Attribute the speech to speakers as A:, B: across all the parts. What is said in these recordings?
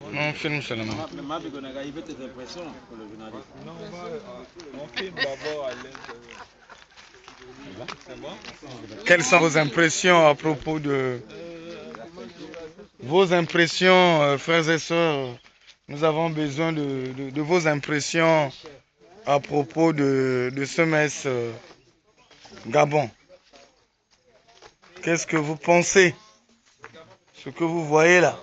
A: On filme seulement.
B: Il veut tes impressions pour le journaliste.
C: Non, on filme d'abord à l'intérieur. C'est bon?
A: Quelles sont vos impressions à propos de vos impressions, frères et sœurs? Nous avons besoin de vos impressions à propos de ce mess Gabon. Qu'est-ce que vous pensez? Ce que vous voyez là.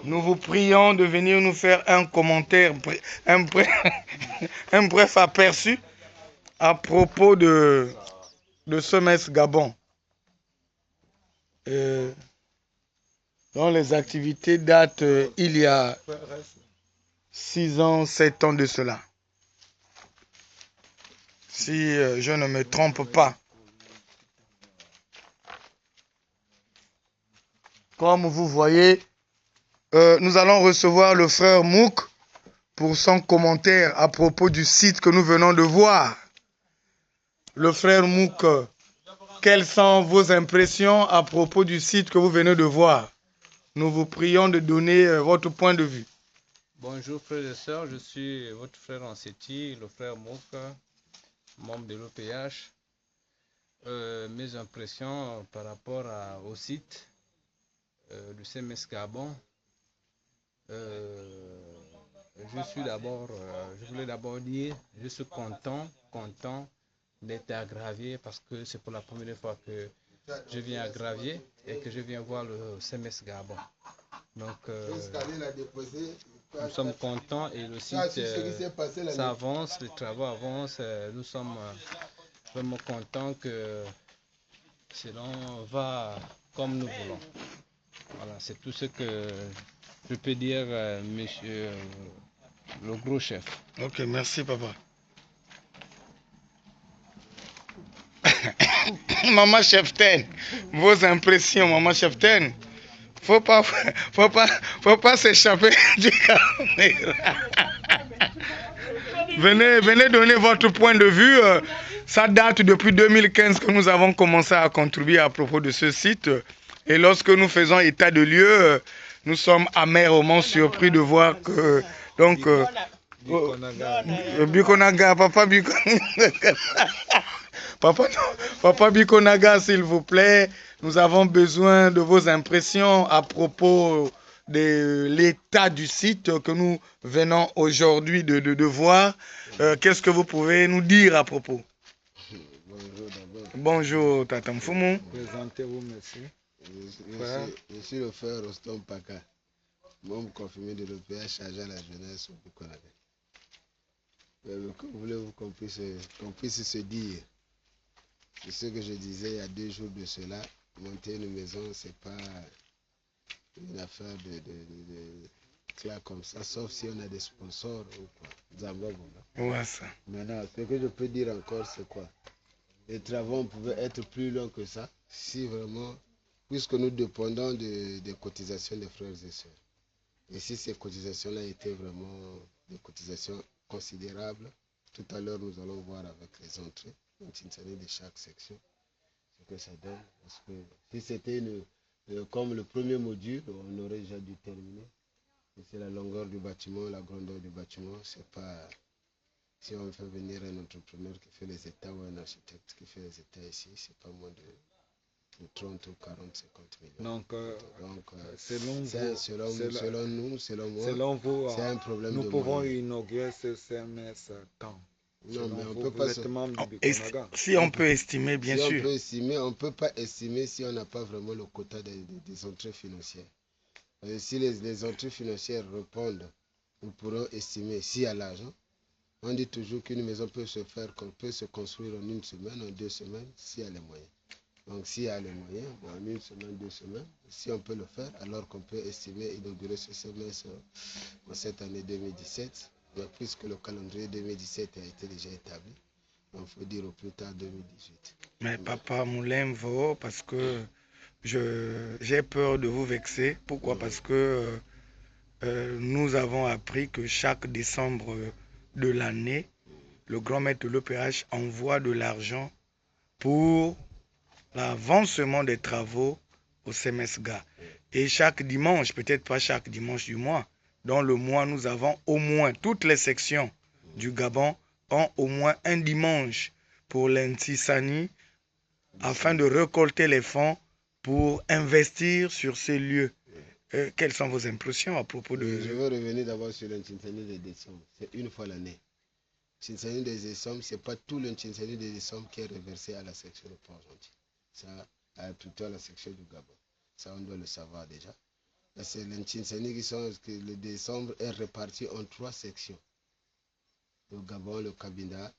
A: Nous vous prions de venir nous faire un commentaire, un bref aperçu à propos de ce mess Gabon. Dont les activités datent il y a 6 ans, 7 ans de cela. Si je ne me trompe pas. Comme vous voyez, nous allons recevoir le frère Mouk pour son commentaire à propos du site que nous venons de voir. Le frère Mouk, quelles sont vos impressions à propos du site que vous venez de voir? Nous vous prions de donner votre point de vue.
C: Bonjour frères et sœurs, je suis votre frère Anseti, le frère Mouk, membre de l'OPH. Mes impressions par rapport au site du CMS Gabon. Je voulais d'abord dire, je suis content d'être à Gravier parce que c'est pour la première fois que je viens à Gravier et que je viens voir le CMS Gabon. Donc, nous sommes contents et le site, ça avance, les travaux avancent. Nous sommes vraiment contents que cela va comme nous voulons. Voilà, c'est tout ce que je peux dire, monsieur le gros chef.
A: Ok, merci papa. Maman Cheften, vos impressions, Maman Cheften. Faut pas s'échapper du caméra. Venez donner votre point de vue. Ça date depuis 2015 que nous avons commencé à contribuer à propos de ce site. Et lorsque nous faisons état de lieu, nous sommes amèrement surpris de voir que... Donc, Bikonaga, papa Bikonaga. Papa Bikonaga, s'il vous plaît, nous avons besoin de vos impressions à propos de l'état du site que nous venons aujourd'hui de voir. Qu'est-ce que vous pouvez nous dire à propos?
D: Bonjour d'abord.
A: Bonjour, Tata Mfumu.
C: Présentez-vous, monsieur.
D: Je suis le frère Rostom Paka, membre confirmé de l'OPH chargé à la jeunesse au Bikonaga. Que voulez-vous qu'on puisse se dire? C'est ce que je disais il y a 2 jours de cela. Monter une maison, c'est pas une affaire de clair comme ça, sauf si on a des sponsors ou quoi.
A: Ouais, ça.
D: Maintenant, ce que je peux dire encore, c'est quoi? Les travaux pouvaient être plus longs que ça, si vraiment, puisque nous dépendons des cotisations des frères et sœurs. Et si ces cotisations-là étaient vraiment des cotisations considérables, tout à l'heure nous allons voir avec les entrées instantanées de chaque section ce que ça donne. Parce que si c'était comme le premier module, on aurait déjà dû terminer. C'est la longueur du bâtiment, la grandeur du bâtiment, c'est pas... Si on fait venir un entrepreneur qui fait les états ou un architecte qui fait les états ici, c'est pas moins de 30 ou 40, 50 millions.
C: Donc selon
D: nous, selon moi, c'est un problème
C: nous
D: de
C: pouvons
D: moyens.
C: inaugurer ce CMS quand?
D: Non, mais on peut
C: vous
D: pas...
C: êtes membre du
A: Si on peut estimer, bien sûr.
D: Si on peut estimer, on ne peut pas estimer si on n'a pas vraiment le quota des entrées financières. Si les entrées financières répondent, nous pourrons estimer s'il y a l'argent. On dit toujours qu'une maison peut se construire en 1 semaine, en 2 semaines, s'il y a les moyens. Donc s'il y a les moyens, en 1 semaine, 2 semaines, si on peut le faire, alors qu'on peut estimer inaugurer ce semestre en cette année 2017. Mais puisque le calendrier 2017 a été déjà établi, il faut dire au plus tard 2018.
A: Mais papa Moulemvo, parce que j'ai peur de vous vexer. Pourquoi? Parce que nous avons appris que chaque décembre de l'année, le grand maître de l'OPH envoie de l'argent pour l'avancement des travaux au CMSGA. Et chaque dimanche, peut-être pas chaque dimanche du mois, dans le mois, nous avons au moins, toutes les sections du Gabon ont au moins un dimanche pour l'Intisani afin de récolter les fonds pour investir sur ces lieux. Quelles sont vos impressions à propos de...
D: Je veux revenir d'abord sur l'Intisani de décembre. C'est une fois l'année. L'Intisani de décembre, ce n'est pas tout l'Intisani de décembre qui est reversé à la section de Port-Gentil. Ça, plutôt à la section du Gabon. Ça, on doit le savoir déjà. C'est l'Intisani que le décembre est réparti en 3 sections. Le Gabon, le Cabinda,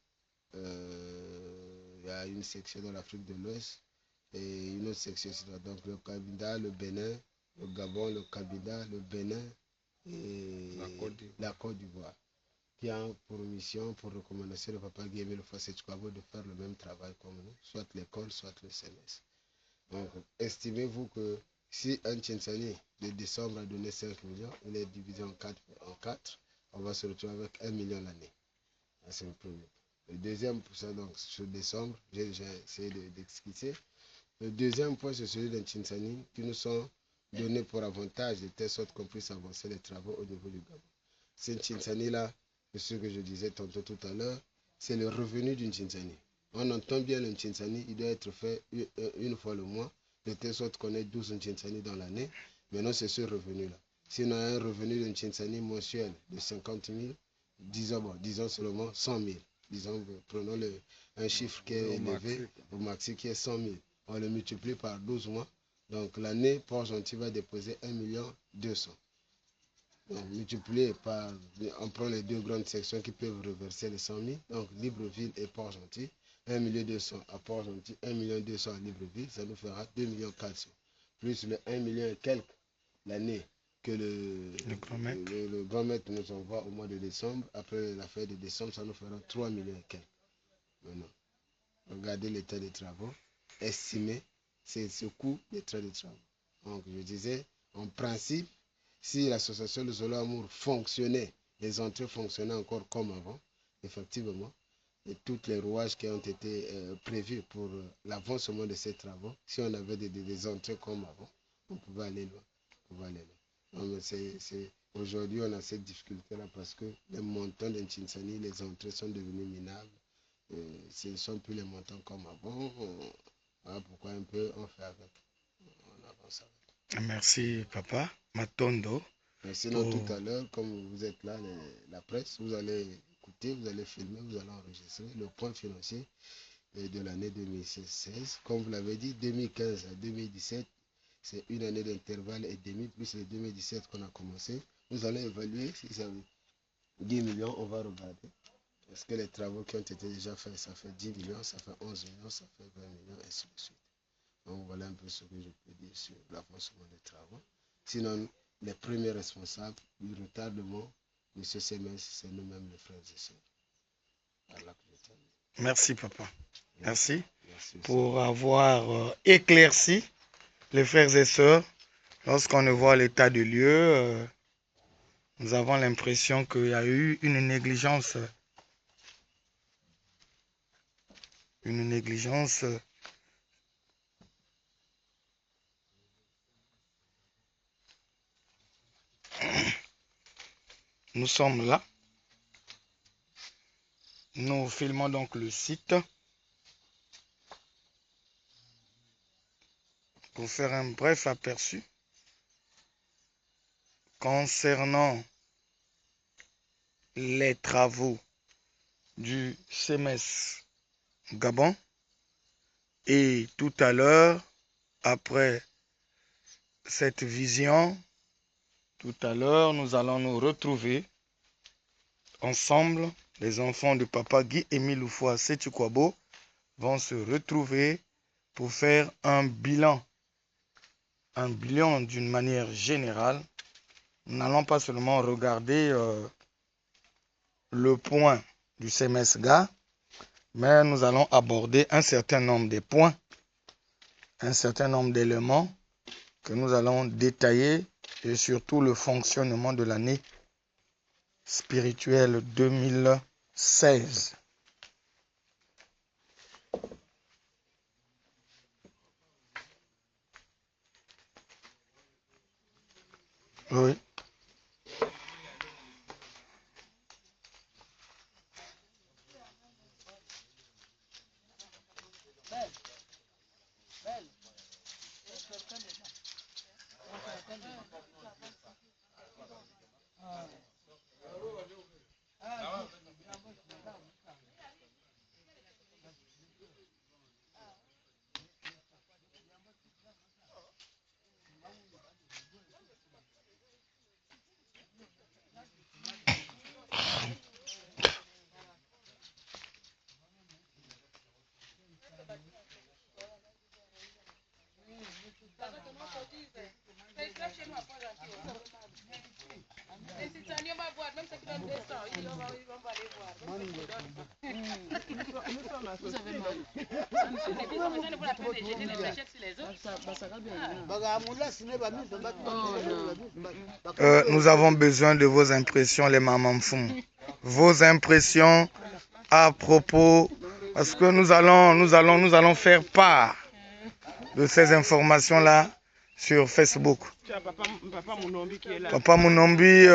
D: il y a une section dans l'Afrique de l'Ouest et une autre section. Donc le Cabinda, le Bénin, le Gabon, le Cabinda, le Bénin et la Côte d'Ivoire, qui a pour mission, pour recommandation de Papa Guy Emile Fassé-Tchouabo de faire le même travail comme nous, soit l'école, soit le CMS. Donc, estimez-vous que si un Tchinsani de décembre a donné 5 millions, il est divisé en 4, on va se retrouver avec 1 million l'année. C'est le premier. Le deuxième, donc sur décembre, j'ai essayé d'expliquer. Le deuxième point, c'est celui d'un Tchinsani qui nous sont donnés pour avantage de telle sorte qu'on puisse avancer les travaux au niveau du Gabon. Ce Tchinsani-là, c'est ce que je disais tantôt tout à l'heure, c'est le revenu d'une Tchinsani. On entend bien le Tchinsani, il doit être fait une fois le mois, de telle sorte qu'on ait 12 Tchinsani dans l'année. Maintenant, c'est ce revenu-là. Si on a un revenu d'un Tchinsani mensuel de 50 000, disons seulement 100 000. Disons, prenons un chiffre qui est élevé, au maxi qui est 100 000. On le multiplie par 12 mois. Donc l'année, Port-Gentil va déposer 1 200 000. Donc multiplié par, on prend les 2 grandes sections qui peuvent reverser les 100 000. Donc Libreville et Port-Gentil. 1 200 000 à Port-Gentil, 1 200 000 à Libreville, ça nous fera 2 400 000. Plus le 1 million et quelques l'année que le grand maître nous envoie au mois de décembre. Après la fête de décembre, ça nous fera 3 millions et quelques. Maintenant, regardez l'état des travaux. Estimez, c'est ce coût des travaux. Donc, je disais, en principe, si l'association de Zolo Amour fonctionnait, les entrées fonctionnaient encore comme avant, effectivement, et tous les rouages qui ont été prévus pour l'avancement de ces travaux, si on avait des entrées comme avant, on pouvait aller loin. Aujourd'hui, on a cette difficulté-là parce que les montants d'Inchinsani, les entrées sont devenues minables. Ce ne sont plus les montants comme avant. Voilà pourquoi un peu on fait avec. On avance avec.
A: Merci, papa. Matondo.
D: Sinon, tout à l'heure, comme vous êtes là, la presse, vous allez écouter, vous allez filmer, vous allez enregistrer le point financier de l'année 2016. Comme vous l'avez dit, 2015 à 2017, c'est une année d'intervalle et demi, plus le 2017 qu'on a commencé. Nous allons évaluer si ça veut 10 millions, on va regarder. Est-ce que les travaux qui ont été déjà faits, ça fait 10 millions, ça fait 11 millions, ça fait 20 millions, et ainsi de suite. Donc voilà un peu ce que je peux dire sur l'avancement des travaux. Sinon, les premiers responsables du retardement, M. Semens, c'est nous-mêmes les frères et sœurs.
A: Merci, papa. Merci pour avoir éclairci les frères et sœurs. Lorsqu'on voit l'état de lieu, nous avons l'impression qu'il y a eu une négligence. Nous sommes là. Nous filmons donc le site pour faire un bref aperçu concernant les travaux du CMS Gabon. Et tout à l'heure, après cette vision, tout à l'heure, nous allons nous retrouver ensemble. Les enfants de papa Guy Emile Oufoua Sétukwabo vont se retrouver pour faire un bilan d'une manière générale. Nous n'allons pas seulement regarder le point du CMSGA, mais nous allons aborder un certain nombre de points, un certain nombre d'éléments que nous allons détailler et surtout le fonctionnement de l'année spirituelle 2016. Oui. Nous avons besoin de vos impressions, les mamans fous. Vos impressions à propos, parce que nous allons faire part de ces informations-là sur Facebook. Papa Mounombi,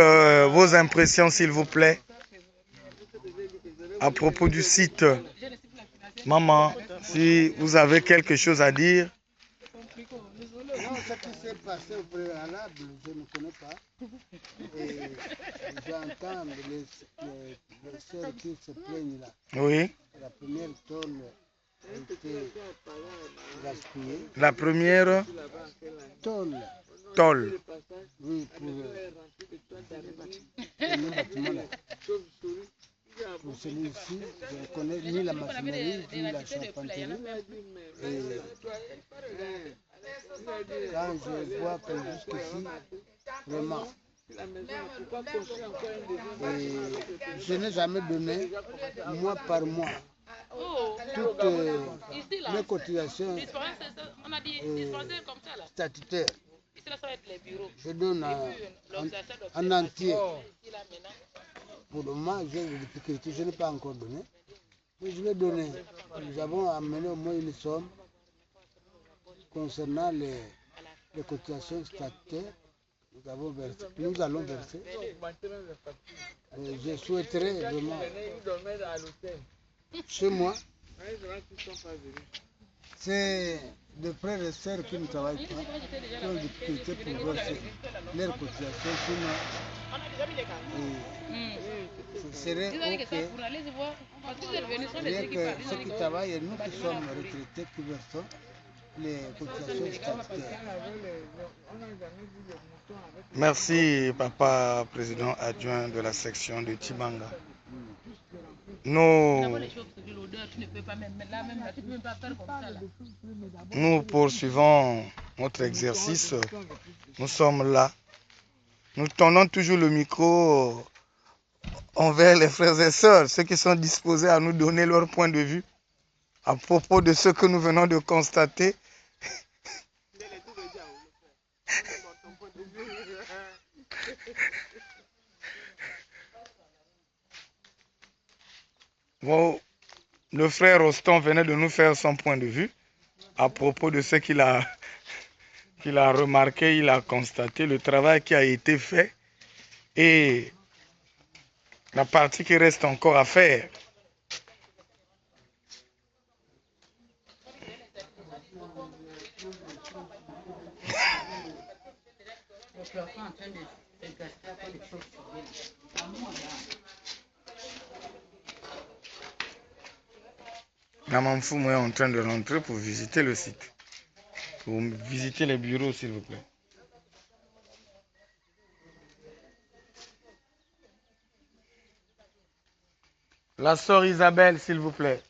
A: vos impressions s'il vous plaît, à propos du site. Maman, si vous avez quelque chose à dire.
D: Non, ce qui s'est passé au préalable, je ne connais pas. Et j'entends les sœurs qui se plaignent là.
A: Oui.
D: La première tôle a été gaspillée.
A: La première tôle.
D: Oui, pour le bâtiment là. Pour celui-ci, je ne connais ni la maçonnerie, ni la charpenterie. Et quand je vois que jusqu'ici, vraiment, et je n'ai jamais donné, mois par mois, toutes mes cotisations statutaires. Je donne en entier. Pour le moment, j'ai des difficultés, je n'ai pas encore donné. Mais je vais donner. Nous avons amené au moins une somme concernant les cotisations statutaires. Nous allons verser. Et je souhaiterais vraiment, chez moi, c'est des frères et sœurs qui ne travaillent pas, qui ont des difficultés pour verser leurs cotisations, sinon, ce serait ok. Rien que ceux qui travaillent et nous qui sommes retraités qui versons les cotisations statutaires.
A: Merci, Papa Président adjoint de la section de Tibanga. Nous poursuivons notre exercice. Nous sommes là. Nous tendons toujours le micro envers les frères et sœurs, ceux qui sont disposés à nous donner leur point de vue à propos de ce que nous venons de constater. Bon, le frère Roston venait de nous faire son point de vue à propos de ce qu'il a remarqué, il a constaté, le travail qui a été fait et la partie qui reste encore à faire. Maman Foumou est en train de rentrer pour visiter le site. Pour visiter les bureaux, s'il vous plaît. La sœur Isabelle, s'il vous plaît.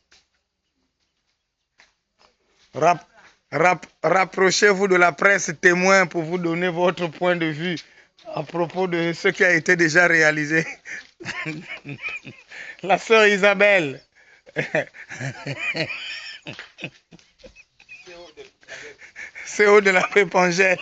A: Rapprochez-vous de la presse témoin pour vous donner votre point de vue à propos de ce qui a été déjà réalisé. La sœur Isabelle. CO de la Pépangelle.